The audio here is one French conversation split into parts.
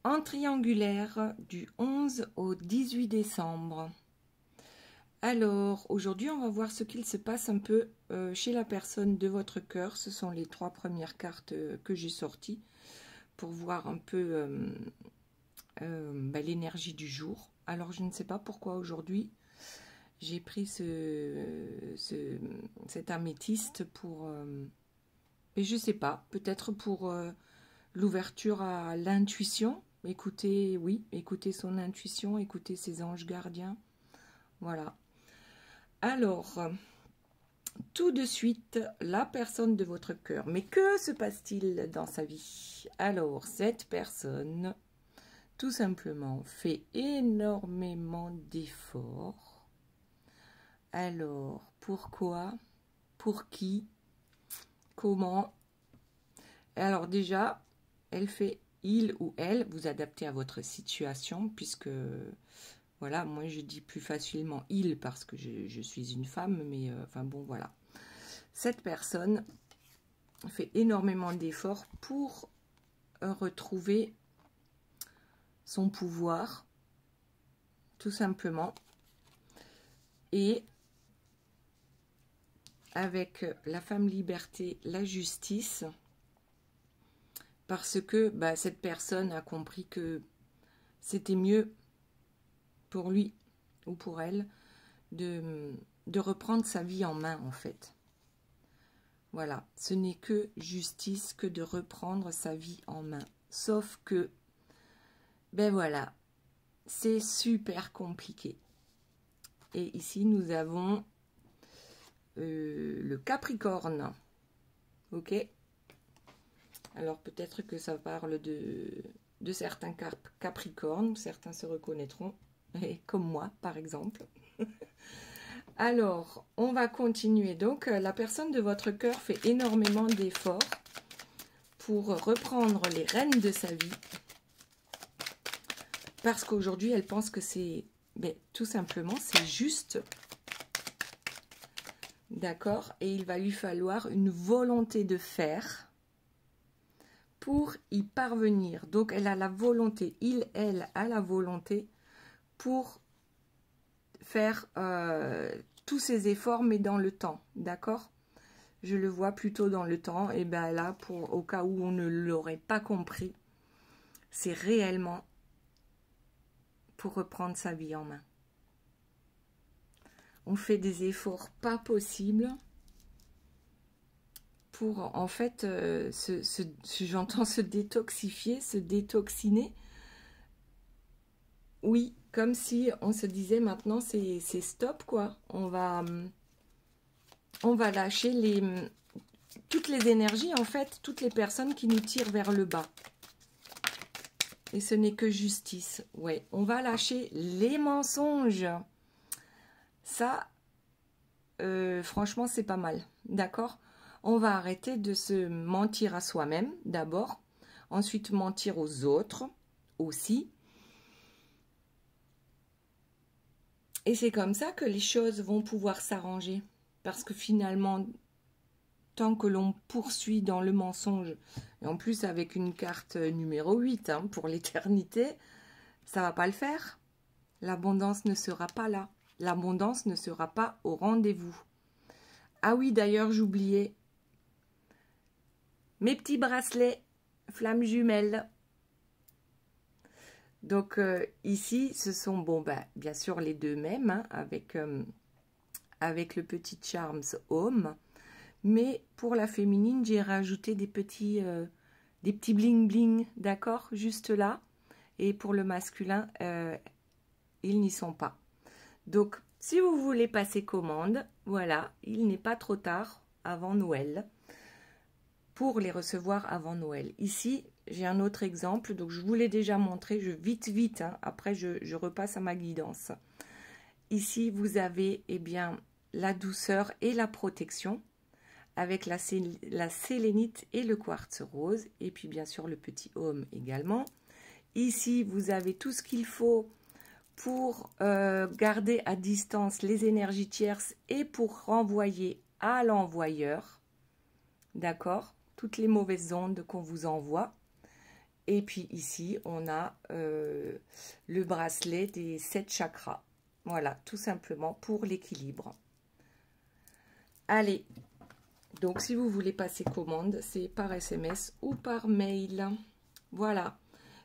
en triangulaire du 11 au 18 décembre. Alors, aujourd'hui, on va voir ce qu'il se passe un peu chez la personne de votre cœur. Ce sont les 3 premières cartes que j'ai sorties pour voir un peu l'énergie du jour. Alors, je ne sais pas pourquoi aujourd'hui, j'ai pris cet améthyste pour... mais je ne sais pas, peut-être pour l'ouverture à l'intuition. Écoutez, oui, écoutez son intuition, écoutez ses anges gardiens. Voilà. Alors, tout de suite, la personne de votre cœur. Mais que se passe-t-il dans sa vie? Alors, cette personne, tout simplement, fait énormément d'efforts. Alors, pourquoi? Pour qui? Comment? Alors déjà, il ou elle, vous adaptez à votre situation, puisque... Voilà, moi je dis plus facilement il parce que je suis une femme, mais enfin bon, voilà. Cette personne fait énormément d'efforts pour retrouver son pouvoir, tout simplement. Et avec la femme liberté, la justice, parce que cette personne a compris que c'était mieux pour lui ou pour elle de reprendre sa vie en main, en fait. Voilà, ce n'est que justice que de reprendre sa vie en main. Sauf que, voilà, c'est super compliqué. Et ici, nous avons le Capricorne. Ok? Alors, peut-être que ça parle de certains Capricornes. Certains se reconnaîtront, comme moi, par exemple. Alors, on va continuer. Donc, la personne de votre cœur fait énormément d'efforts pour reprendre les rênes de sa vie. Parce qu'aujourd'hui, elle pense que c'est... tout simplement, c'est juste. D'accord? Et il va lui falloir une volonté de faire pour y parvenir. Donc, elle a la volonté. Elle a la volonté pour faire tous ces efforts, mais dans le temps, d'accord? Je le vois plutôt dans le temps, et là, au cas où on ne l'aurait pas compris, c'est réellement pour reprendre sa vie en main. On fait des efforts pas possibles pour, en fait, j'entends se détoxifier, se détoxiner. Oui, comme si on se disait maintenant c'est stop quoi. On va lâcher toutes les énergies en fait, toutes les personnes qui nous tirent vers le bas. Et ce n'est que justice. Ouais, on va lâcher les mensonges. Ça, franchement, c'est pas mal. D'accord? On va arrêter de se mentir à soi-même d'abord. Ensuite, mentir aux autres aussi. Et c'est comme ça que les choses vont pouvoir s'arranger. Parce que finalement, tant que l'on poursuit dans le mensonge, et en plus avec une carte numéro 8 pour l'éternité, ça ne va pas le faire. L'abondance ne sera pas là. L'abondance ne sera pas au rendez-vous. Ah oui, d'ailleurs, j'oubliais. Mes petits bracelets, flammes jumelles. Donc ici, ce sont, bien sûr, les deux mêmes, avec le petit Charms Home. Mais pour la féminine, j'ai rajouté des petits bling bling, d'accord, juste là. Et pour le masculin, ils n'y sont pas. Donc, si vous voulez passer commande, voilà, il n'est pas trop tard avant Noël pour les recevoir avant Noël. Ici, j'ai un autre exemple, donc je vous l'ai déjà montré, vite, après je repasse à ma guidance. Ici, vous avez la douceur et la protection avec la sélénite et le quartz rose, et puis bien sûr le petit homme également. Ici, vous avez tout ce qu'il faut pour garder à distance les énergies tierces et pour renvoyer à l'envoyeur, d'accord, toutes les mauvaises ondes qu'on vous envoie. Et puis ici, on a le bracelet des 7 chakras. Voilà, tout simplement pour l'équilibre. Allez, donc si vous voulez passer commande, c'est par SMS ou par mail. Voilà,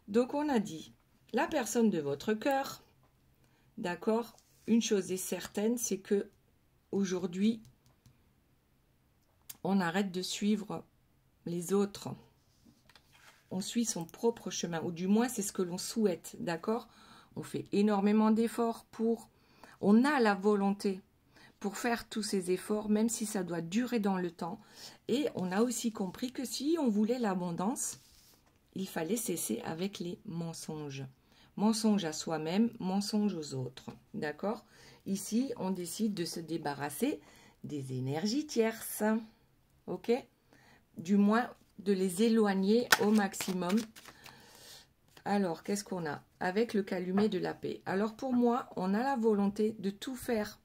donc on a dit la personne de votre cœur, d'accord? Une chose est certaine, c'est que aujourd'hui, on arrête de suivre les autres. On suit son propre chemin, ou du moins c'est ce que l'on souhaite, d'accord? On fait énormément d'efforts pour... On a la volonté pour faire tous ces efforts, même si ça doit durer dans le temps. Et on a aussi compris que si on voulait l'abondance, il fallait cesser avec les mensonges. Mensonges à soi-même, mensonges aux autres, d'accord? Ici, on décide de se débarrasser des énergies tierces, ok? Du moins, de les éloigner au maximum. Alors, qu'est-ce qu'on a? Avec le calumet de la paix. Alors, pour moi, on a la volonté de tout faire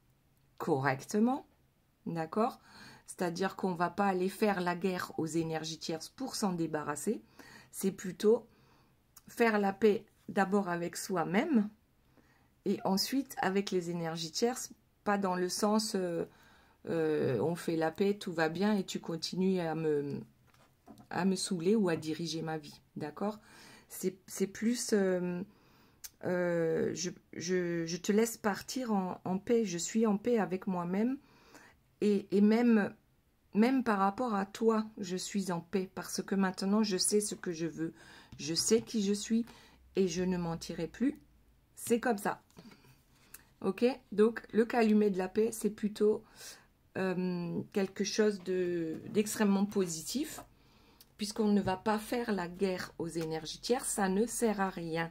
correctement, d'accord? C'est-à-dire qu'on ne va pas aller faire la guerre aux énergies tierces pour s'en débarrasser. C'est plutôt faire la paix d'abord avec soi-même et ensuite avec les énergies tierces, pas dans le sens on fait la paix, tout va bien et tu continues à me saouler ou à diriger ma vie, d'accord? C'est plus je te laisse partir en paix, je suis en paix avec moi-même et même par rapport à toi, je suis en paix parce que maintenant je sais ce que je veux, je sais qui je suis et je ne mentirai plus, c'est comme ça. Ok, donc le calumet de la paix, c'est plutôt quelque chose d'extrêmement positif, puisqu'on ne va pas faire la guerre aux énergies tierces, ça ne sert à rien.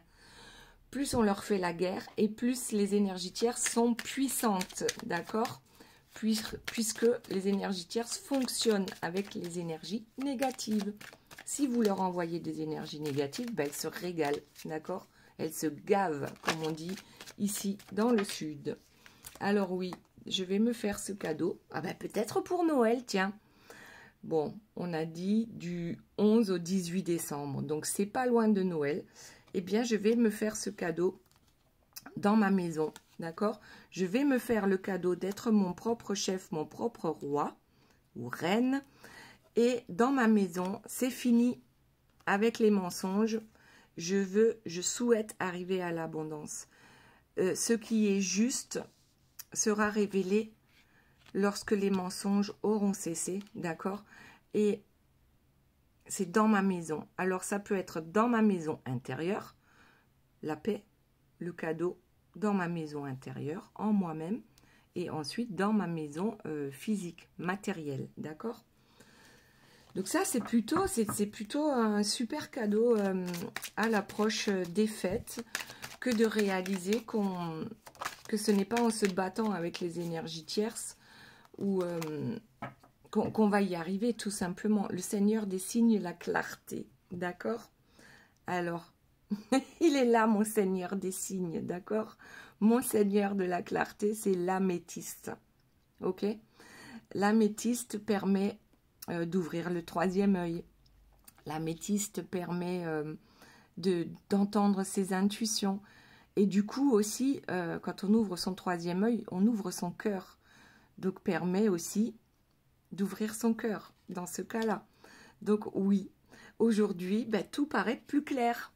Plus on leur fait la guerre, et plus les énergies tierces sont puissantes, d'accord? Puisque les énergies tierces fonctionnent avec les énergies négatives. Si vous leur envoyez des énergies négatives, ben, elles se régalent, d'accord? Elles se gavent, comme on dit ici dans le sud. Alors oui, je vais me faire ce cadeau. Ah ben peut-être pour Noël, tiens. Bon, on a dit du 11 au 18 décembre, donc c'est pas loin de Noël. Eh bien, je vais me faire ce cadeau dans ma maison, d'accord? Je vais me faire le cadeau d'être mon propre chef, mon propre roi ou reine. Et dans ma maison, c'est fini avec les mensonges. Je souhaite arriver à l'abondance. Ce qui est juste sera révélé lorsque les mensonges auront cessé, d'accord? Et c'est dans ma maison. Alors, ça peut être dans ma maison intérieure, la paix, le cadeau, dans ma maison intérieure, en moi-même, et ensuite dans ma maison physique, matérielle, d'accord? Donc ça, c'est plutôt un super cadeau à l'approche des fêtes que de réaliser que ce n'est pas en se battant avec les énergies tierces ou qu'on va y arriver tout simplement. Le Seigneur des signes, la clarté, d'accord? Alors, il est là, mon Seigneur des signes, d'accord? Mon Seigneur de la clarté, c'est l'améthyste, ok? L'améthyste permet d'ouvrir le troisième œil. L'améthyste permet d'entendre ses intuitions. Et du coup aussi, quand on ouvre son troisième œil, on ouvre son cœur. Donc permet aussi d'ouvrir son cœur dans ce cas-là. Donc oui, aujourd'hui, ben, tout paraît plus clair.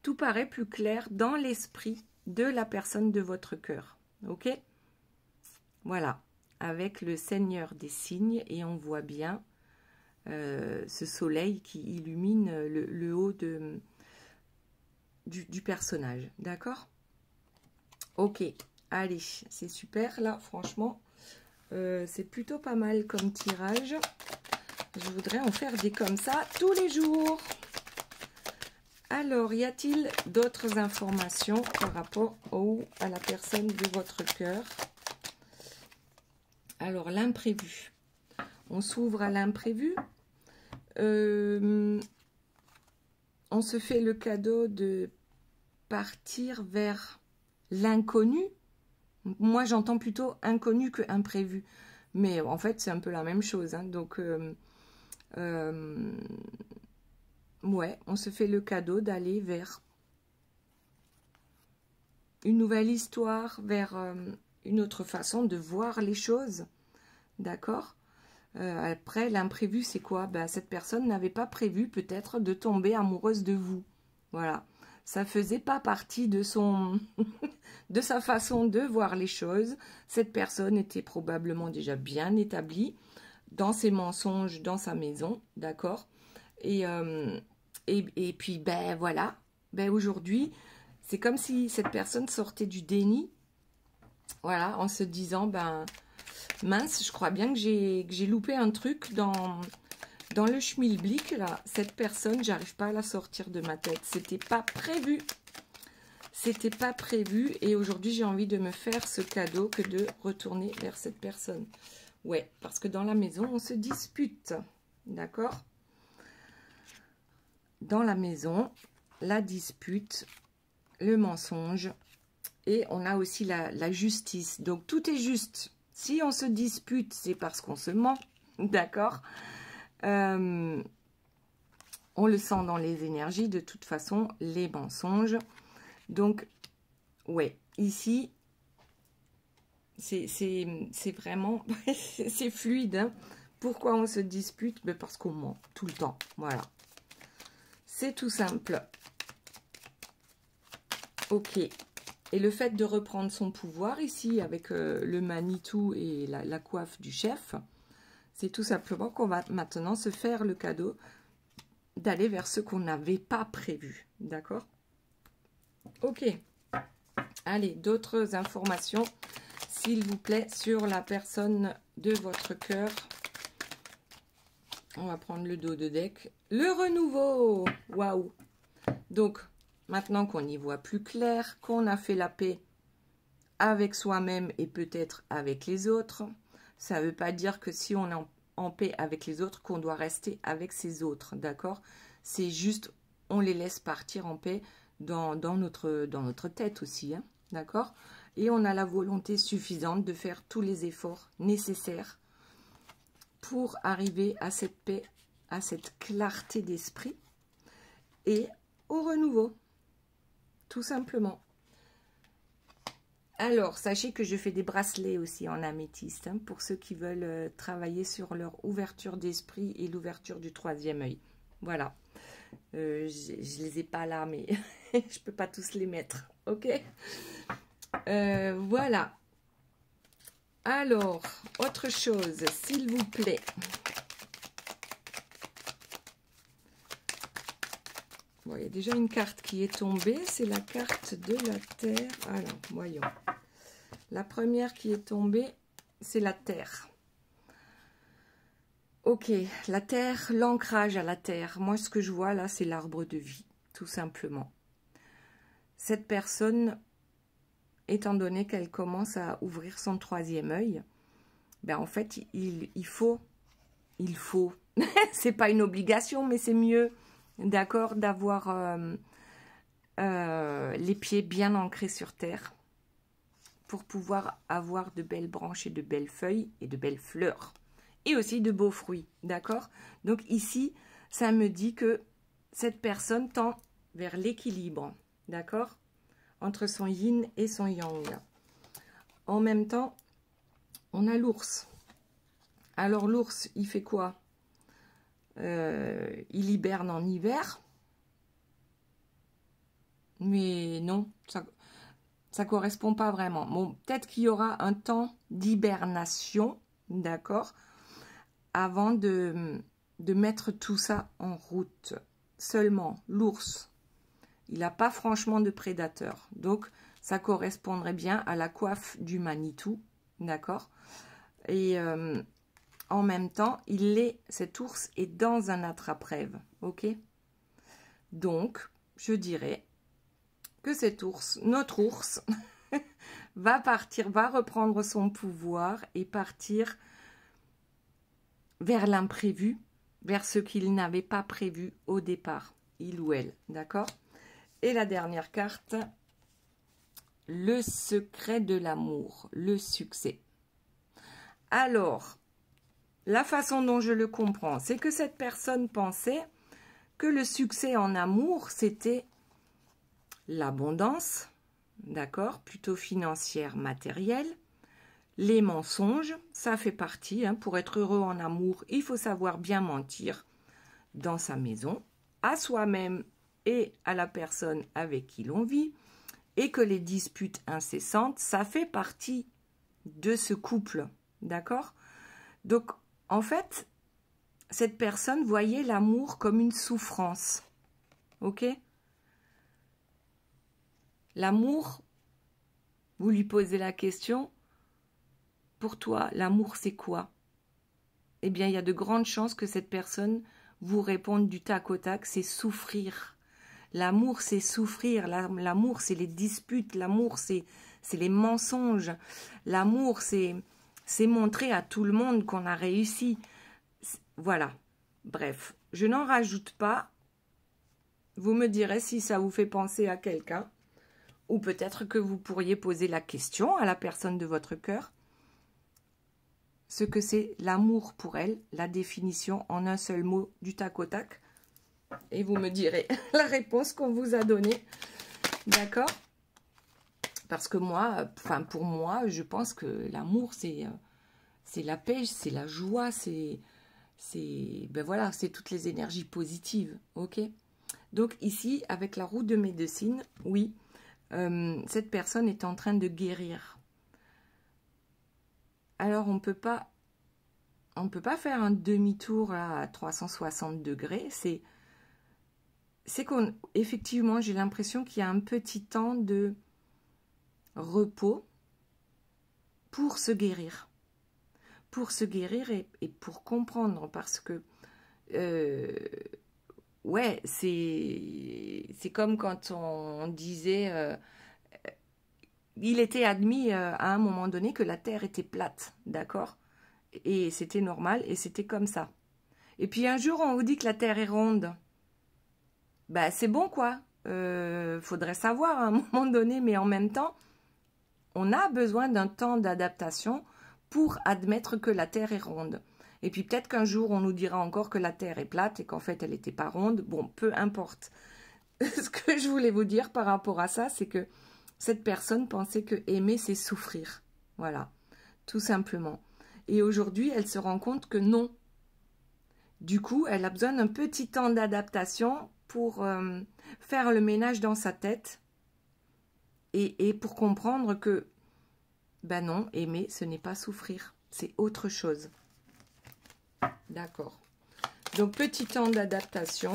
Tout paraît plus clair dans l'esprit de la personne de votre cœur. Ok? Voilà, avec le Seigneur des signes et on voit bien ce soleil qui illumine le haut du personnage. D'accord? Ok, allez, c'est super là, franchement. C'est plutôt pas mal comme tirage. Je voudrais en faire des comme ça tous les jours. Alors, y a-t-il d'autres informations par rapport à la personne de votre cœur? Alors, l'imprévu. On s'ouvre à l'imprévu. On se fait le cadeau de partir vers l'inconnu. Moi, j'entends plutôt inconnu que imprévu. Mais en fait, c'est un peu la même chose. Hein. Donc, ouais, on se fait le cadeau d'aller vers une nouvelle histoire, vers une autre façon de voir les choses, d'accord? Après, l'imprévu, c'est quoi? Ben, cette personne n'avait pas prévu peut-être de tomber amoureuse de vous. Voilà. Ça faisait pas partie de son de sa façon de voir les choses. Cette personne était probablement déjà bien établie dans ses mensonges, dans sa maison, d'accord? Et puis, ben voilà, ben aujourd'hui, c'est comme si cette personne sortait du déni, voilà, en se disant, ben mince, je crois bien que j'ai loupé un truc dans le schmilblick, là. Cette personne, j'arrive pas à la sortir de ma tête. C'était pas prévu. C'était pas prévu. Et aujourd'hui, j'ai envie de me faire ce cadeau que de retourner vers cette personne. Ouais, parce que dans la maison, on se dispute. D'accord? Dans la maison, la dispute, le mensonge. Et on a aussi la justice. Donc, tout est juste. Si on se dispute, c'est parce qu'on se ment. D'accord? On le sent dans les énergies, de toute façon, les mensonges. Donc, ouais, ici, c'est vraiment, c'est fluide. Hein. Pourquoi on se dispute? Ben parce qu'on ment tout le temps. Voilà. C'est tout simple. Ok. Et le fait de reprendre son pouvoir ici, avec le Manitou et la coiffe du chef, c'est tout simplement qu'on va maintenant se faire le cadeau d'aller vers ce qu'on n'avait pas prévu. D'accord? Ok. Allez, d'autres informations, s'il vous plaît, sur la personne de votre cœur. On va prendre le dos de deck. Le renouveau. Waouh. Donc, maintenant qu'on y voit plus clair, qu'on a fait la paix avec soi-même et peut-être avec les autres, ça ne veut pas dire que si on est en paix avec les autres, qu'on doit rester avec ces autres, d'accord? C'est juste, on les laisse partir en paix dans notre tête aussi, hein, d'accord? Et on a la volonté suffisante de faire tous les efforts nécessaires pour arriver à cette paix, à cette clarté d'esprit et au renouveau, tout simplement. Alors, sachez que je fais des bracelets aussi en améthyste, hein, pour ceux qui veulent travailler sur leur ouverture d'esprit et l'ouverture du troisième œil. Voilà. Je les ai pas là, mais je peux pas tous les mettre. Ok. Voilà. Alors, autre chose, s'il vous plaît. Bon, il y a déjà une carte qui est tombée, c'est la carte de la Terre. Alors, voyons. La première qui est tombée, c'est la Terre. Ok, la Terre, l'ancrage à la Terre. Moi, ce que je vois là, c'est l'arbre de vie, tout simplement. Cette personne, étant donné qu'elle commence à ouvrir son troisième œil, ben en fait, il faut, c'est pas une obligation, mais c'est mieux, d'accord, d'avoir les pieds bien ancrés sur terre pour pouvoir avoir de belles branches et de belles feuilles et de belles fleurs et aussi de beaux fruits, d'accord? Donc ici, ça me dit que cette personne tend vers l'équilibre, d'accord, entre son yin et son yang. En même temps, on a l'ours. Alors l'ours, il fait quoi? Il hiberne en hiver. Mais non, ça correspond pas vraiment. Bon, peut-être qu'il y aura un temps d'hibernation, d'accord, avant de mettre tout ça en route. Seulement, l'ours, il n'a pas franchement de prédateur. Donc, ça correspondrait bien à la coiffe du Manitou, d'accord? Et en même temps, cet ours est dans un attrape-rêve, ok? Donc, je dirais que cet ours, notre ours, va partir, va reprendre son pouvoir et partir vers l'imprévu, vers ce qu'il n'avait pas prévu au départ, il ou elle, d'accord? Et la dernière carte, le secret de l'amour, le succès. Alors, la façon dont je le comprends, c'est que cette personne pensait que le succès en amour, c'était l'abondance, d'accord, plutôt financière, matérielle. Les mensonges, ça fait partie. Hein, pour être heureux en amour, il faut savoir bien mentir dans sa maison, à soi-même et à la personne avec qui l'on vit. Et que les disputes incessantes, ça fait partie de ce couple, d'accord? Donc, en fait, cette personne voyait l'amour comme une souffrance, ok? L'amour, vous lui posez la question, pour toi, l'amour c'est quoi? Eh bien, il y a de grandes chances que cette personne vous réponde du tac au tac, c'est souffrir. L'amour, c'est souffrir. L'amour, c'est les disputes. L'amour, c'est les mensonges. L'amour, c'est montrer à tout le monde qu'on a réussi. Voilà. Bref, je n'en rajoute pas. Vous me direz si ça vous fait penser à quelqu'un. Ou peut-être que vous pourriez poser la question à la personne de votre cœur. Ce que c'est l'amour pour elle, la définition en un seul mot du tac au tac. Et vous me direz la réponse qu'on vous a donnée. D'accord? Parce que moi, enfin pour moi, je pense que l'amour, c'est la paix, c'est la joie, ben voilà, c'est toutes les énergies positives. Ok? Donc ici, avec la roue de médecine, oui, cette personne est en train de guérir. Alors on peut pas faire un demi-tour à 360 degrés. C'est qu'effectivement, j'ai l'impression qu'il y a un petit temps de repos pour se guérir. Pour se guérir et pour comprendre. Parce que, ouais, c'est comme quand on disait... il était admis à un moment donné que la Terre était plate, d'accord? Et c'était normal et c'était comme ça. Et puis un jour, on vous dit que la Terre est ronde. Ben, c'est bon, quoi. Faudrait savoir à un moment donné, mais en même temps, on a besoin d'un temps d'adaptation pour admettre que la Terre est ronde. Et puis peut-être qu'un jour, on nous dira encore que la Terre est plate et qu'en fait, elle n'était pas ronde. Bon, peu importe. Ce que je voulais vous dire par rapport à ça, c'est que cette personne pensait que aimer, c'est souffrir. Voilà, tout simplement. Et aujourd'hui, elle se rend compte que non. Du coup, elle a besoin d'un petit temps d'adaptation pour faire le ménage dans sa tête et pour comprendre que, ben non, aimer, ce n'est pas souffrir, c'est autre chose. D'accord. Donc, petit temps d'adaptation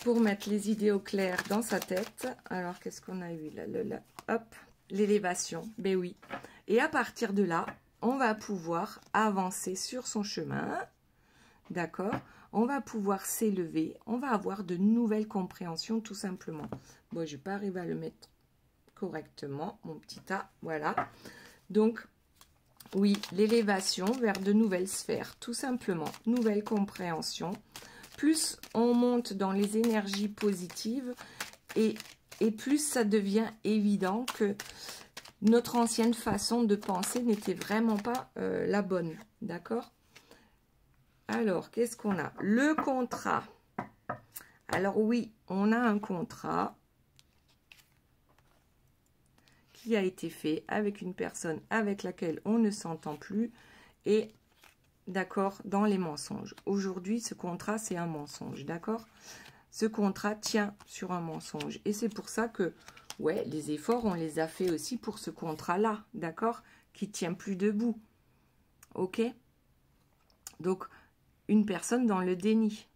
pour mettre les idées au clair dans sa tête. Alors, qu'est-ce qu'on a eu là, hop, l'élévation, ben oui. Et à partir de là, on va pouvoir avancer sur son chemin, d'accord? On va pouvoir s'élever, on va avoir de nouvelles compréhensions tout simplement. Bon, je n'ai pas arrivé à le mettre correctement, mon petit A, voilà. Donc, oui, l'élévation vers de nouvelles sphères, tout simplement, nouvelle compréhension. Plus on monte dans les énergies positives et plus ça devient évident que notre ancienne façon de penser n'était vraiment pas la bonne, d'accord? Alors, qu'est-ce qu'on a? Le contrat. Alors oui, on a un contrat qui a été fait avec une personne avec laquelle on ne s'entend plus et, d'accord, dans les mensonges. Aujourd'hui, ce contrat, c'est un mensonge, d'accord? Ce contrat tient sur un mensonge. Et c'est pour ça que, ouais, les efforts, on les a fait aussi pour ce contrat-là, d'accord? Qui ne tient plus debout. Ok? Donc, une personne dans le déni.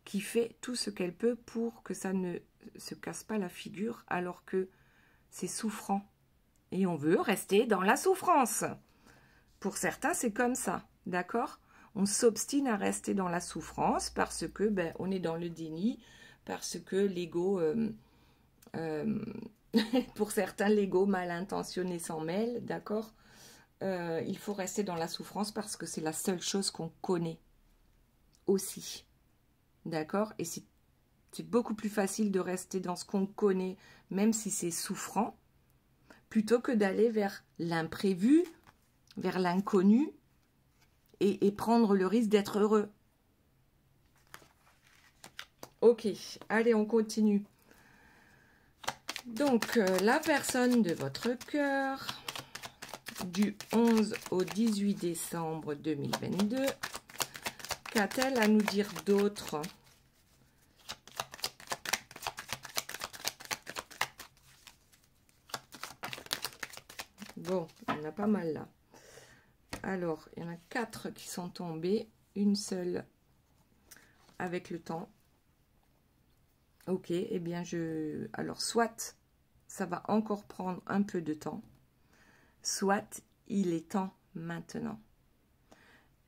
Qui fait tout ce qu'elle peut pour que ça ne se casse pas la figure, alors que c'est souffrant. Et on veut rester dans la souffrance. Pour certains, c'est comme ça, d'accord? On s'obstine à rester dans la souffrance parce que ben, on est dans le déni, parce que l'ego, pour certains, l'ego mal intentionné s'en mêle, d'accord? Il faut rester dans la souffrance parce que c'est la seule chose qu'on connaît aussi, d'accord? Et c'est beaucoup plus facile de rester dans ce qu'on connaît, même si c'est souffrant, plutôt que d'aller vers l'imprévu, vers l'inconnu, et prendre le risque d'être heureux. Ok, allez, on continue. Donc, la personne de votre cœur, du 11 au 18 décembre 2022, qu'a-t-elle à nous dire d'autre? Bon, il y en a pas mal là. Alors, il y en a 4 qui sont tombés, une seule avec le temps. Ok, eh bien, alors, soit ça va encore prendre un peu de temps, soit il est temps maintenant.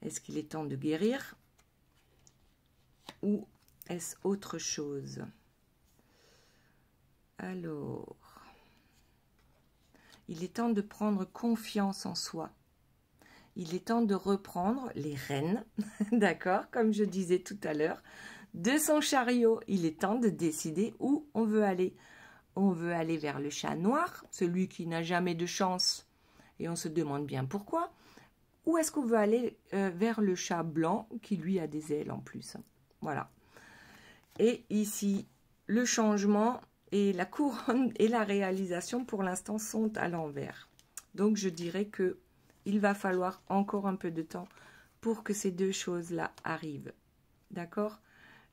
Est-ce qu'il est temps de guérir ou est-ce autre chose? Alors, il est temps de prendre confiance en soi. Il est temps de reprendre les rênes, d'accord, comme je disais tout à l'heure, de son chariot. Il est temps de décider où on veut aller. On veut aller vers le chat noir, celui qui n'a jamais de chance, et on se demande bien pourquoi. Ou est-ce qu'on veut aller vers le chat blanc, qui lui a des ailes en plus. Voilà. Et ici, le changement et la couronne et la réalisation, pour l'instant, sont à l'envers. Donc, je dirais que il va falloir encore un peu de temps pour que ces deux choses-là arrivent. D'accord?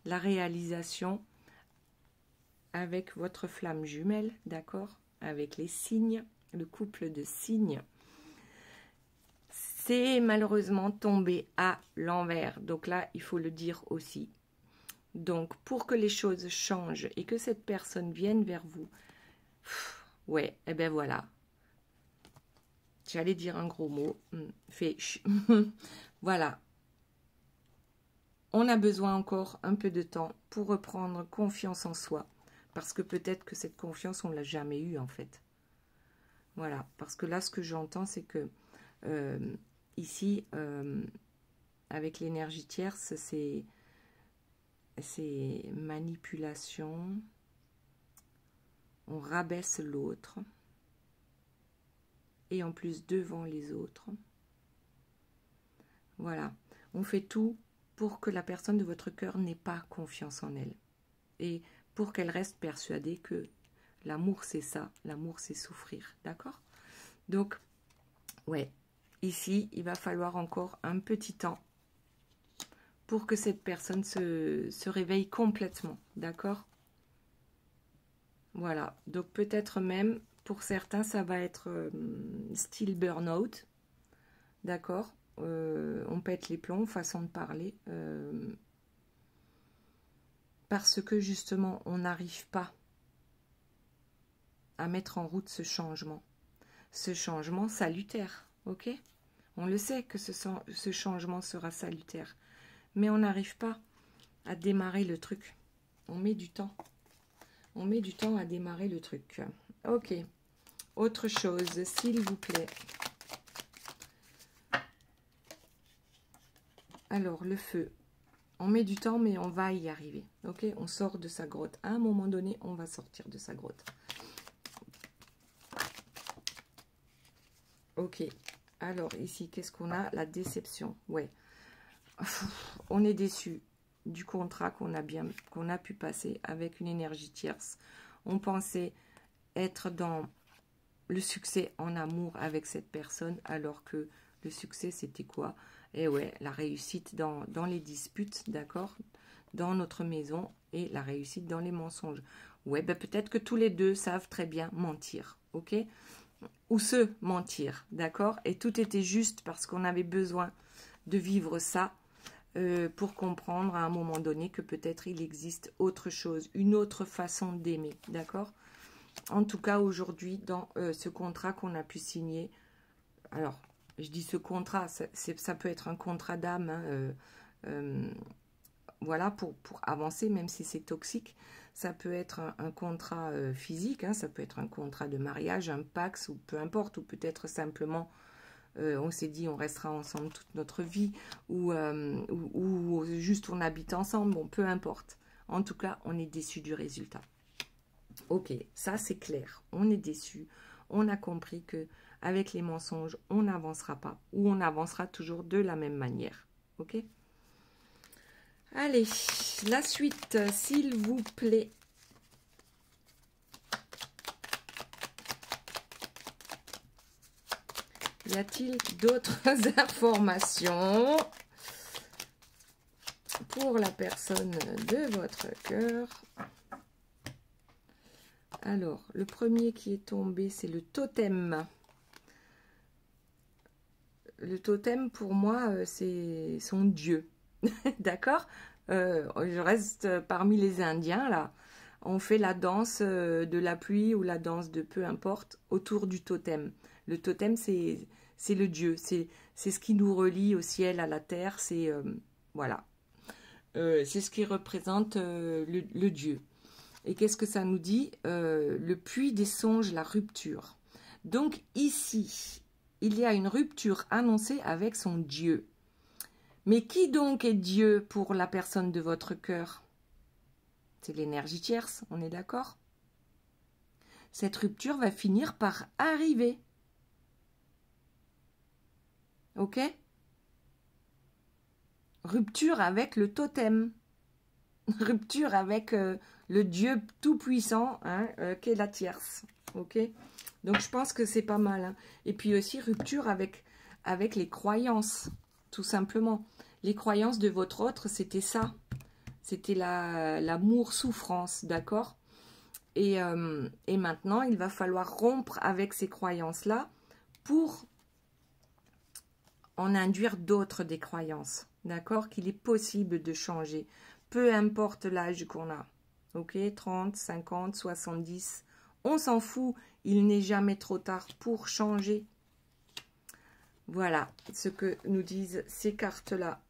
La réalisation avec votre flamme jumelle, d'accord? Avec les signes, le couple de signes. C'est malheureusement tombé à l'envers. Donc là, il faut le dire aussi. Donc, pour que les choses changent et que cette personne vienne vers vous, ouais, et ben voilà. J'allais dire un gros mot, voilà. On a besoin encore un peu de temps pour reprendre confiance en soi. Parce que peut-être que cette confiance, on ne l'a jamais eue en fait. Voilà, parce que là, ce que j'entends, c'est que ici, avec l'énergie tierce, c'est manipulation. On rabaisse l'autre. Et en plus devant les autres. Voilà, on fait tout pour que la personne de votre cœur n'ait pas confiance en elle. Et pour qu'elle reste persuadée que l'amour c'est ça, l'amour c'est souffrir, d'accord? Donc, ouais, ici, il va falloir encore un petit temps pour que cette personne se réveille complètement, d'accord? Voilà, donc peut-être même, pour certains, ça va être style burn-out, d'accord? On pète les plombs, façon de parler, parce que justement, on n'arrive pas à mettre en route ce changement salutaire, ok? On le sait que ce changement sera salutaire, mais on n'arrive pas à démarrer le truc. On met du temps. On met du temps à démarrer le truc. Ok. Autre chose, s'il vous plaît. Alors, le feu. On met du temps, mais on va y arriver. Ok? On sort de sa grotte. À un moment donné, on va sortir de sa grotte. Ok. Alors, ici, qu'est-ce qu'on a? La déception. Ouais. On est déçu du contrat qu'on a pu passer avec une énergie tierce. On pensait être dans le succès en amour avec cette personne, alors que le succès, c'était quoi? Et ouais, la réussite dans les disputes, d'accord? Dans notre maison, et la réussite dans les mensonges. Ouais, ben peut-être que tous les deux savent très bien mentir, ok? Ou se mentir, d'accord? Et tout était juste parce qu'on avait besoin de vivre ça pour comprendre à un moment donné que peut-être il existe autre chose, une autre façon d'aimer, d'accord? En tout cas, aujourd'hui, dans ce contrat qu'on a pu signer, alors, je dis ce contrat, ça peut être un contrat d'âme, hein, voilà, pour avancer, même si c'est toxique. Ça peut être un contrat physique, hein, ça peut être un contrat de mariage, un pax, ou peu importe, ou peut-être simplement, on s'est dit on restera ensemble toute notre vie, ou juste on habite ensemble, bon, peu importe. En tout cas, on est déçu du résultat. Ok, ça c'est clair, on est déçu, on a compris que avec les mensonges, on n'avancera pas. Ou on avancera toujours de la même manière. Ok? Allez, la suite, s'il vous plaît. Y a-t-il d'autres informations pour la personne de votre cœur? Alors, le premier qui est tombé, c'est le totem. Le totem, pour moi, c'est son dieu. D'accord? Je reste parmi les Indiens, là. On fait la danse de la pluie ou la danse de peu importe autour du totem. Le totem, c'est le dieu. C'est ce qui nous relie au ciel, à la terre. C'est voilà. C'est ce qui représente le dieu. Et qu'est-ce que ça nous dit? Le puits des songes, la rupture. Donc ici, il y a une rupture annoncée avec son dieu. Mais qui donc est Dieu pour la personne de votre cœur? C'est l'énergie tierce, on est d'accord? Cette rupture va finir par arriver. Ok? Rupture avec le totem. Rupture avec le Dieu tout-puissant, hein, qu'est la tierce. Ok? Donc je pense que c'est pas mal. Hein. Et puis aussi rupture avec les croyances, tout simplement. Les croyances de votre autre, c'était ça. C'était l'amour-souffrance, d'accord? Et maintenant, il va falloir rompre avec ces croyances-là pour en induire d'autres des croyances, d'accord? Qu'il est possible de changer, peu importe l'âge qu'on a. Ok? 30, 50, 70, on s'en fout. Il n'est jamais trop tard pour changer. Voilà ce que nous disent ces cartes-là.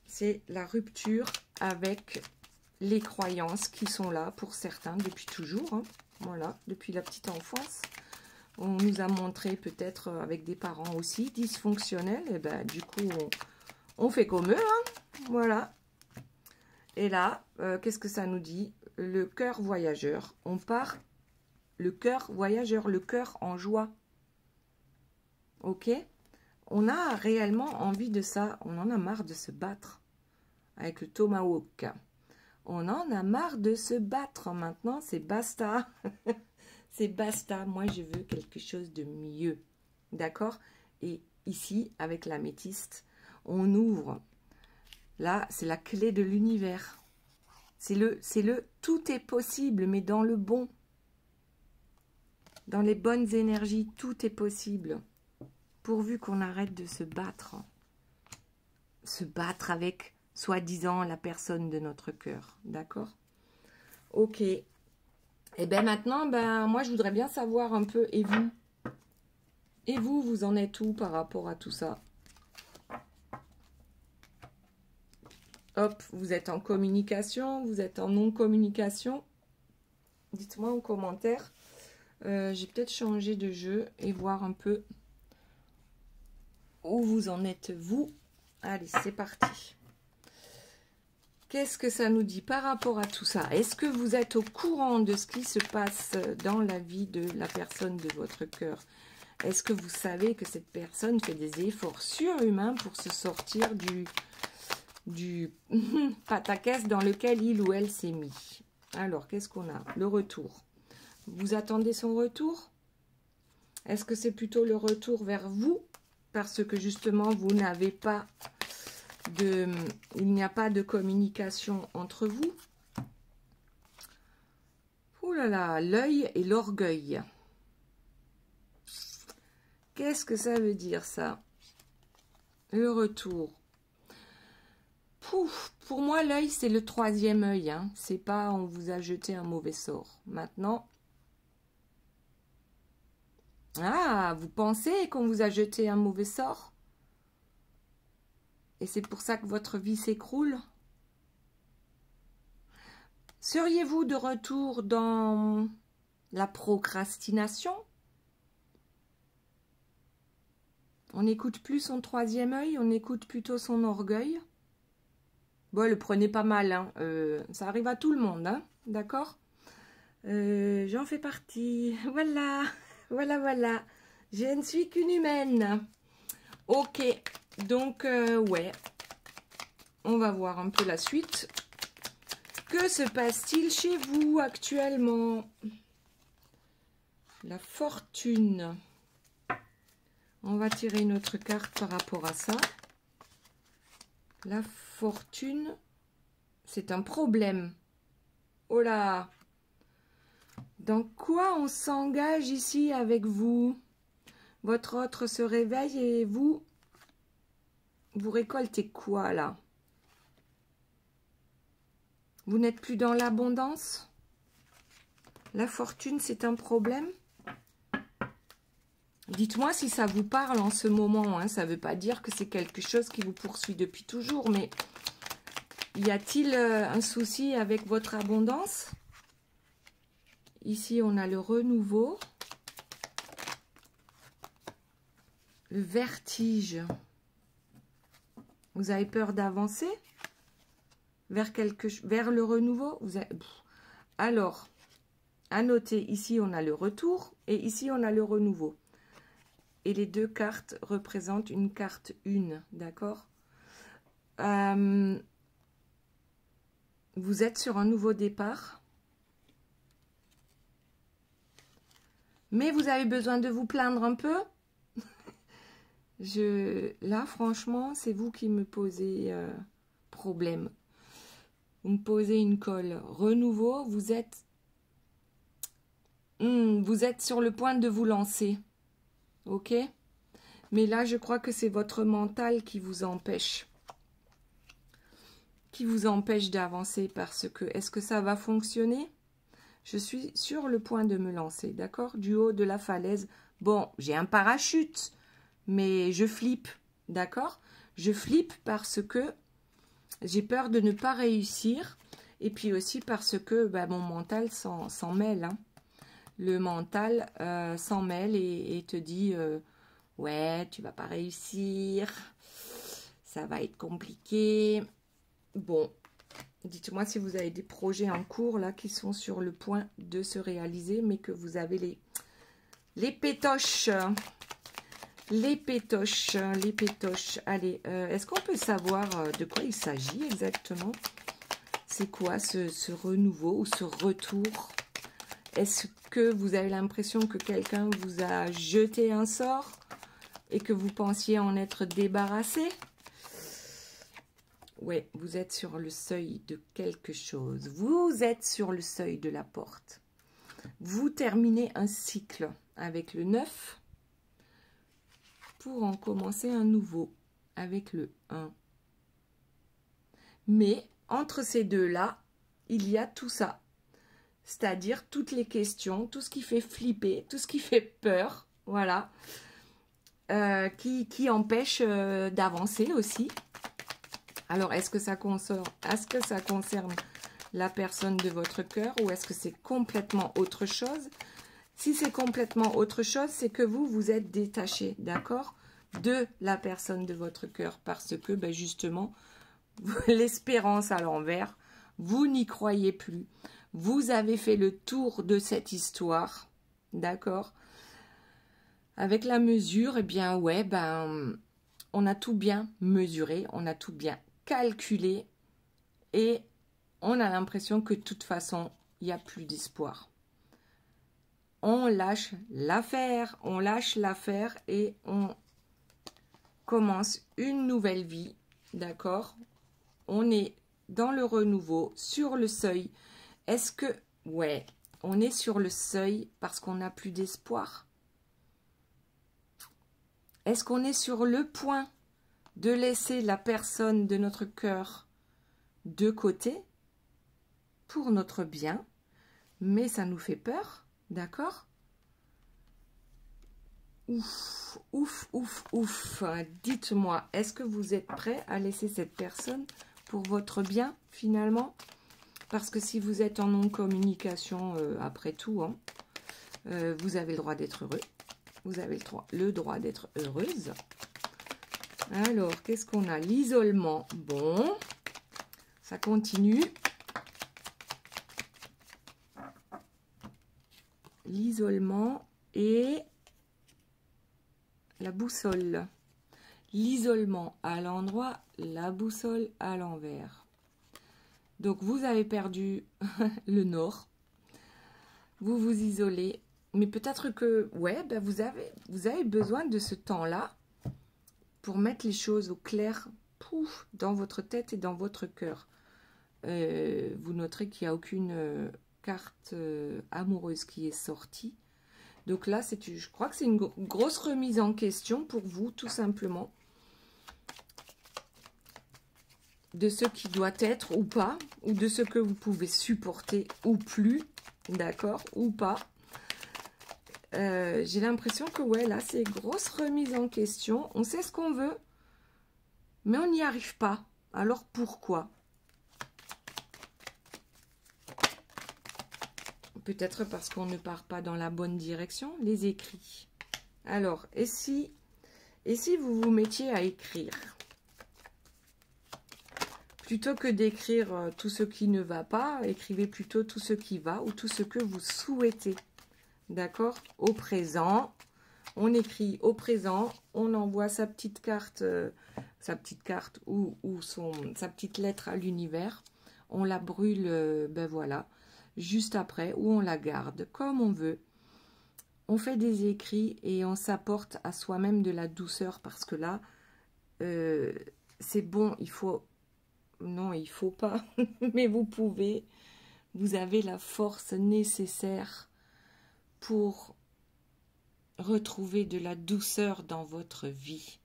C'est la rupture avec les croyances qui sont là pour certains depuis toujours. Hein. Voilà, depuis la petite enfance. On nous a montré peut-être avec des parents aussi dysfonctionnels. Et ben, du coup, on fait comme eux. Hein. Voilà. Et là, qu'est-ce que ça nous dit? Le cœur voyageur. On part, le cœur voyageur, le cœur en joie. Ok? On a réellement envie de ça. On en a marre de se battre avec le tomahawk. On en a marre de se battre. Maintenant, c'est basta. C'est basta. Moi, je veux quelque chose de mieux. D'accord? Et ici, avec l'améthyste, on ouvre. Là, c'est la clé de l'univers. C'est le tout est possible, mais dans le bon. Dans les bonnes énergies, tout est possible. Pourvu qu'on arrête de se battre. Se battre avec, soi-disant, la personne de notre cœur. D'accord? Ok. Et bien maintenant, moi, je voudrais bien savoir un peu, et vous? Et vous, vous en êtes où par rapport à tout ça? Hop, vous êtes en communication, vous êtes en non-communication? Dites-moi en commentaire. J'ai peut-être changé de jeu et voir un peu où vous en êtes, vous. Allez, c'est parti. Qu'est-ce que ça nous dit par rapport à tout ça? Est-ce que vous êtes au courant de ce qui se passe dans la vie de la personne de votre cœur? Est-ce que vous savez que cette personne fait des efforts surhumains pour se sortir du pataquès dans lequel il ou elle s'est mis? Alors, qu'est-ce qu'on a? Le retour. Vous attendez son retour? Est-ce que c'est plutôt le retour vers vous? Parce que justement, vous n'avez pas il n'y a pas de communication entre vous. Ouh là là, l'œil et l'orgueil. Qu'est-ce que ça veut dire ça? Le retour. Pouf, pour moi, l'œil, c'est le troisième œil. Hein. C'est pas on vous a jeté un mauvais sort. Maintenant, ah, vous pensez qu'on vous a jeté un mauvais sort? Et c'est pour ça que votre vie s'écroule? Seriez-vous de retour dans la procrastination? On n'écoute plus son troisième œil, on écoute plutôt son orgueil. Bon, le prenez pas mal, hein. Ça arrive à tout le monde, hein, d'accord? J'en fais partie, voilà, voilà. Je ne suis qu'une humaine. Ok, donc ouais, on va voir un peu la suite. Que se passe-t-il chez vous actuellement? La fortune. On va tirer une autre carte par rapport à ça. La fortune, c'est un problème. Oh là! Dans quoi on s'engage ici avec vous? Votre autre se réveille et vous récoltez quoi là? Vous n'êtes plus dans l'abondance? La fortune, c'est un problème? Dites-moi si ça vous parle en ce moment. Hein. Ça ne veut pas dire que c'est quelque chose qui vous poursuit depuis toujours, mais y a-t-il un souci avec votre abondance? Ici, on a le renouveau. Le vertige. Vous avez peur d'avancer vers le renouveau? Alors, à noter, ici, on a le retour et ici, on a le renouveau. Et les deux cartes représentent une carte une, d'accord? Vous êtes sur un nouveau départ. Mais vous avez besoin de vous plaindre un peu. Là, franchement, c'est vous qui me posez problème. Vous me posez une colle. Renouveau, vous êtes sur le point de vous lancer. Ok? Mais là, je crois que c'est votre mental qui vous empêche. Qui vous empêche d'avancer parce que, est-ce que ça va fonctionner? Je suis sur le point de me lancer, d'accord? Du haut de la falaise. Bon, j'ai un parachute, mais je flippe, d'accord? Je flippe parce que j'ai peur de ne pas réussir. Et puis aussi parce que mon mental s'en mêle. Hein. Le mental s'en mêle et te dit ouais, tu vas pas réussir. Ça va être compliqué. Bon, dites-moi si vous avez des projets en cours là qui sont sur le point de se réaliser, mais que vous avez les pétoches. Les pétoches. Allez, est-ce qu'on peut savoir de quoi il s'agit exactement? C'est quoi ce renouveau ou ce retour? Est-ce que vous avez l'impression que quelqu'un vous a jeté un sort et que vous pensiez en être débarrassé? Ouais, vous êtes sur le seuil de quelque chose. Vous êtes sur le seuil de la porte. Vous terminez un cycle avec le 9 pour en commencer un nouveau avec le 1. Mais entre ces deux-là, il y a tout ça. C'est-à-dire toutes les questions, tout ce qui fait flipper, tout ce qui fait peur, voilà, qui empêche d'avancer aussi. Alors, est-ce que ça concerne la personne de votre cœur ou est-ce que c'est complètement autre chose? Si c'est complètement autre chose, c'est que vous êtes détaché, d'accord, de la personne de votre cœur parce que, justement, l'espérance à l'envers, vous n'y croyez plus. Vous avez fait le tour de cette histoire, d'accord? Avec la mesure, eh bien, ouais, on a tout bien mesuré, on a tout bien calculé et on a l'impression que de toute façon, il n'y a plus d'espoir. On lâche l'affaire et on commence une nouvelle vie, d'accord? On est dans le renouveau, sur le seuil. Est-ce que, ouais, on est sur le seuil parce qu'on n'a plus d'espoir? Est-ce qu'on est sur le point de laisser la personne de notre cœur de côté pour notre bien, mais ça nous fait peur, d'accord? Ouf, ouf, ouf, ouf. Dites-moi, est-ce que vous êtes prêt à laisser cette personne pour votre bien, finalement? Parce que si vous êtes en non-communication, après tout, hein, vous avez le droit d'être heureux. Vous avez le droit d'être heureuse. Alors, qu'est-ce qu'on a? L'isolement. Bon, ça continue. L'isolement et la boussole. L'isolement à l'endroit, la boussole à l'envers. Donc, vous avez perdu le nord. Vous vous isolez. Mais peut-être que, ouais, ben vous avez besoin de ce temps-là pour mettre les choses au clair, pouf, dans votre tête et dans votre cœur. Vous noterez qu'il n'y a aucune carte amoureuse qui est sortie. Donc là, je crois que c'est une grosse remise en question pour vous, tout simplement. De ce qui doit être ou pas, ou de ce que vous pouvez supporter ou plus, d'accord, ou pas. J'ai l'impression que, ouais, là, c'est grosse remise en question. On sait ce qu'on veut, mais on n'y arrive pas. Alors, pourquoi? Peut-être parce qu'on ne part pas dans la bonne direction, les écrits. Alors, et si vous vous mettiez à écrire? Plutôt que d'écrire tout ce qui ne va pas, écrivez plutôt tout ce qui va ou tout ce que vous souhaitez. D'accord? Au présent, on écrit au présent, on envoie sa petite carte ou sa petite lettre à l'univers. On la brûle, ben voilà, juste après, ou on la garde comme on veut. On fait des écrits et on s'apporte à soi-même de la douceur parce que là, c'est bon, il faut... Non, il faut pas, mais vous pouvez. Vous avez la force nécessaire pour retrouver de la douceur dans votre vie.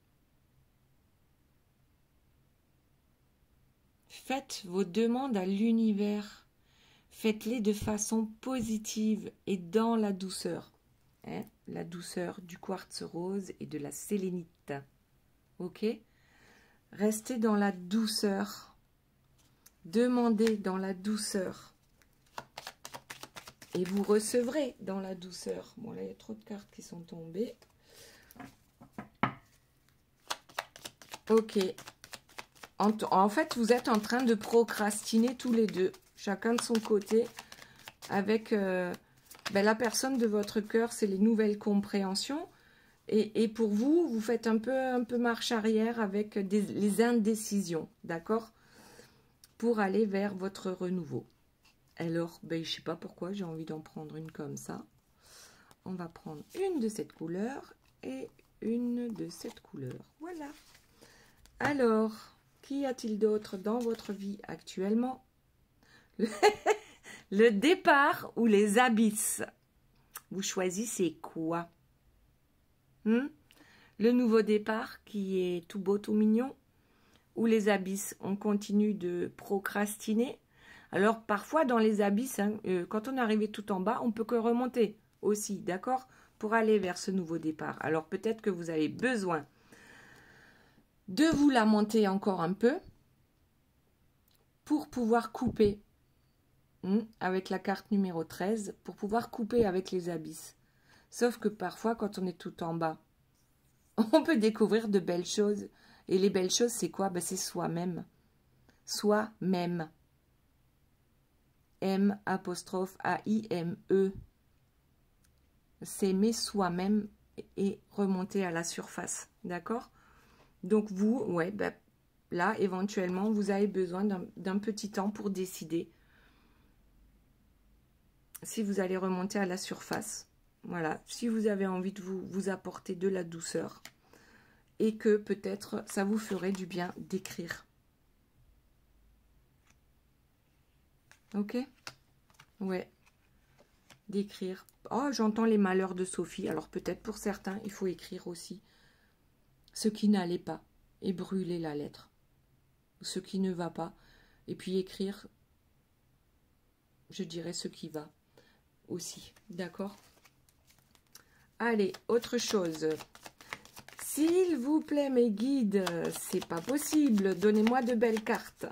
Faites vos demandes à l'univers. Faites-les de façon positive et dans la douceur. Hein? La douceur du quartz rose et de la sélénite. Ok? Restez dans la douceur. Demandez dans la douceur. Et vous recevrez dans la douceur. Bon, là, il y a trop de cartes qui sont tombées. Ok. En fait, vous êtes en train de procrastiner tous les deux, chacun de son côté, avec la personne de votre cœur, c'est les nouvelles compréhensions. Et pour vous, vous faites un peu marche arrière avec les indécisions, d'accord? Pour aller vers votre renouveau. Alors, je ne sais pas pourquoi, j'ai envie d'en prendre une comme ça. On va prendre une de cette couleur et une de cette couleur. Voilà. Alors, qu'y a-t-il d'autre dans votre vie actuellement? Le départ ou les abysses? Vous choisissez quoi? Le nouveau départ qui est tout beau, tout mignon? Ou les abysses, on continue de procrastiner? Alors, parfois, dans les abysses, quand on est arrivé tout en bas, on peut que remonter aussi, d'accord? Pour aller vers ce nouveau départ. Alors, peut-être que vous avez besoin de vous lamenter encore un peu pour pouvoir couper avec la carte numéro 13, pour pouvoir couper avec les abysses. Sauf que parfois, quand on est tout en bas, on peut découvrir de belles choses. Et les belles choses, c'est quoi? C'est soi-même. Soi-même. M'-A-I-M-E. S'aimer soi-même et remonter à la surface. D'accord? Donc vous, ouais, là, éventuellement, vous avez besoin d'un petit temps pour décider si vous allez remonter à la surface. Voilà. Si vous avez envie de vous apporter de la douceur. Et que peut-être ça vous ferait du bien d'écrire. Ok? Ouais. D'écrire. Oh, j'entends les malheurs de Sophie. Alors peut-être pour certains, il faut écrire aussi ce qui n'allait pas. Et brûler la lettre. Ce qui ne va pas. Et puis écrire, je dirais, ce qui va aussi. D'accord? Allez, autre chose. S'il vous plaît, mes guides, c'est pas possible. Donnez-moi de belles cartes.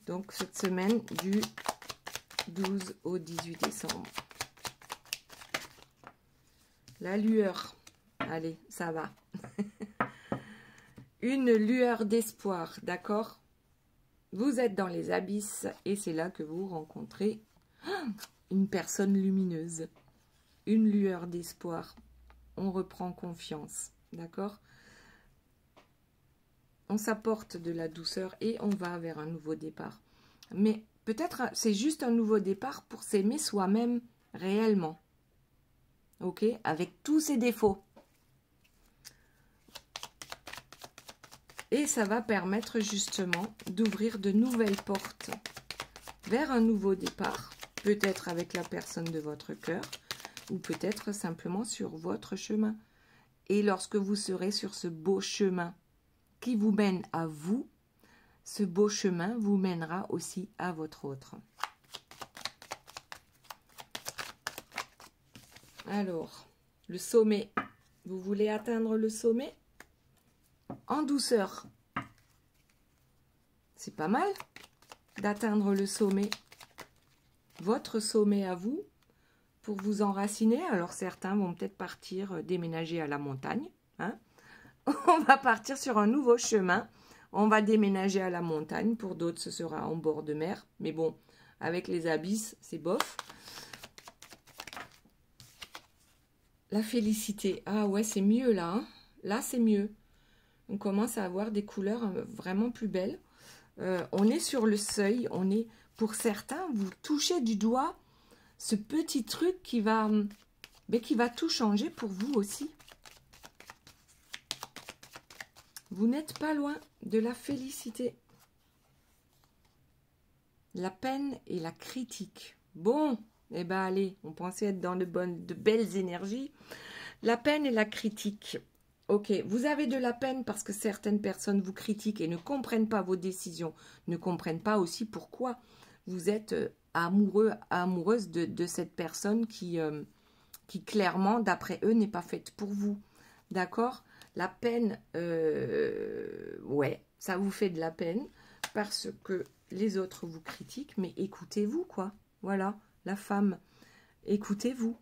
Donc, cette semaine du 12 au 18 décembre. La lueur. Allez, ça va. Une lueur d'espoir, d'accord? Vous êtes dans les abysses et c'est là que vous rencontrez une personne lumineuse. Une lueur d'espoir. on reprend confiance, d'accord? On s'apporte de la douceur et on va vers un nouveau départ. Mais peut-être c'est juste un nouveau départ pour s'aimer soi-même réellement. Ok? Avec tous ses défauts. Et ça va permettre justement d'ouvrir de nouvelles portes vers un nouveau départ. Peut-être avec la personne de votre cœur ou peut-être simplement sur votre chemin. Et lorsque vous serez sur ce beau chemin qui vous mène à vous, ce beau chemin vous mènera aussi à votre autre. Alors, le sommet. Vous voulez atteindre le sommet? En douceur. C'est pas mal d'atteindre le sommet. Votre sommet à vous pour vous enraciner. Alors, certains vont peut-être partir déménager à la montagne. Hein? On va partir sur un nouveau chemin. On va déménager à la montagne. Pour d'autres, ce sera en bord de mer. Mais bon, avec les abysses, c'est bof. La félicité. Ah ouais, c'est mieux là. Hein, là, c'est mieux. On commence à avoir des couleurs vraiment plus belles. On est sur le seuil. On est, pour certains, vous touchez du doigt ce petit truc qui va tout changer pour vous aussi. Vous n'êtes pas loin de la félicité. La peine et la critique. Bon, eh ben allez, on pensait être dans de belles énergies. La peine et la critique. Ok, vous avez de la peine parce que certaines personnes vous critiquent et ne comprennent pas vos décisions, ne comprennent pas aussi pourquoi vous êtes amoureuse de cette personne qui clairement, d'après eux, n'est pas faite pour vous. D'accord? La peine, ouais, ça vous fait de la peine parce que les autres vous critiquent, mais écoutez-vous, quoi. Voilà, la femme, écoutez-vous.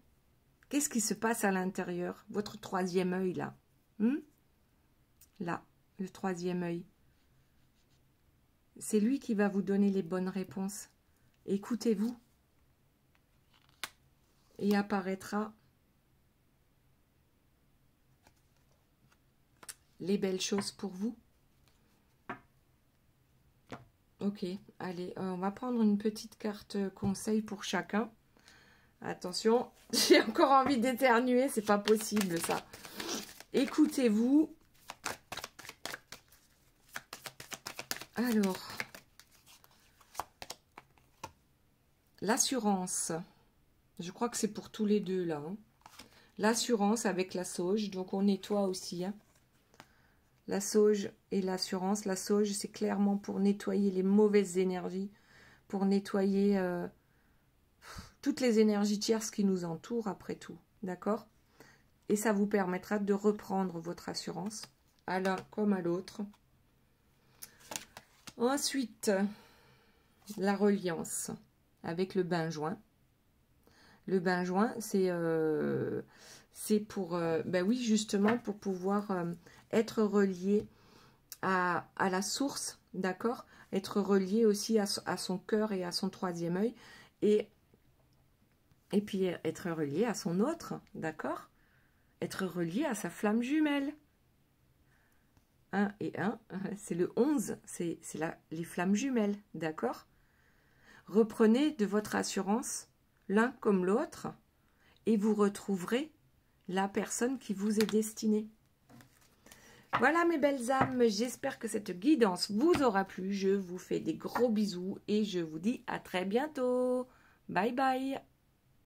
Qu'est-ce qui se passe à l'intérieur? Votre troisième œil, là. Là, le troisième œil. C'est lui qui va vous donner les bonnes réponses. Écoutez-vous. Et apparaîtra les belles choses pour vous. Ok, allez, on va prendre une petite carte conseil pour chacun. Attention, j'ai encore envie d'éternuer, c'est pas possible ça. Écoutez-vous. Alors, l'assurance. Je crois que c'est pour tous les deux là. Hein. L'assurance avec la sauge, donc on nettoie aussi. Hein. La sauge et l'assurance. La sauge, c'est clairement pour nettoyer les mauvaises énergies, pour nettoyer toutes les énergies tierces qui nous entourent après tout. D'accord? Et ça vous permettra de reprendre votre assurance à l'un comme à l'autre. Ensuite, la reliance avec le bain-joint. Le bain-joint, c'est pour, ben oui, justement, pour pouvoir être relié à la source, d'accord? Être relié aussi à son cœur et à son troisième œil. Et puis être relié à son autre, d'accord? Être relié à sa flamme jumelle. 1 et 1, c'est le 11, c'est les flammes jumelles, d'accord? Reprenez de votre assurance l'un comme l'autre et vous retrouverez la personne qui vous est destinée. Voilà mes belles âmes, j'espère que cette guidance vous aura plu. Je vous fais des gros bisous et je vous dis à très bientôt. Bye bye.